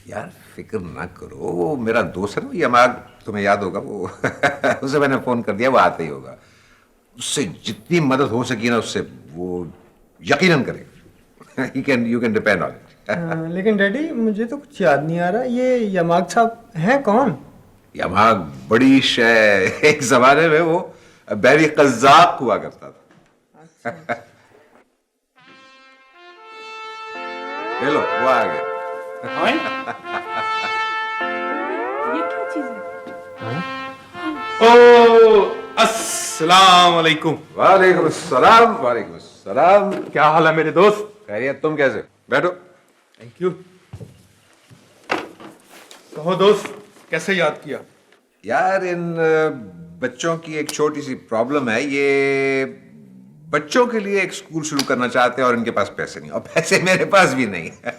यार फिक्र ना करो, वो मेरा दोस्त है ना यमाग, तुम्हें याद होगा वो उसे मैंने फोन कर दिया, वो आता ही होगा। उससे जितनी मदद हो सकी ना उससे वो यकीनन करेगा। You can depend on it. लेकिन डैडी मुझे तो कुछ याद नहीं आ रहा, ये यमाग साहब हैं कौन? यमाग बड़ी शय, एक जमाने में वो बैरी कज़ाक हुआ करता था। अच्छा। ये लो वो आ गया। हाँ? ये क्या चीज है? ओ अस्सलाम वालेकुम। वालेकुम अस्सलाम, वालेकुम अस्सलाम। क्या हाल है मेरे दोस्त? खैरियत, तुम कैसे? बैठो। Thank you. कहो दोस्त, कैसे याद किया? यार इन बच्चों की एक छोटी सी प्रॉब्लम है। ये बच्चों के लिए एक स्कूल शुरू करना चाहते हैं और इनके पास पैसे नहीं, और पैसे मेरे पास भी नहीं है।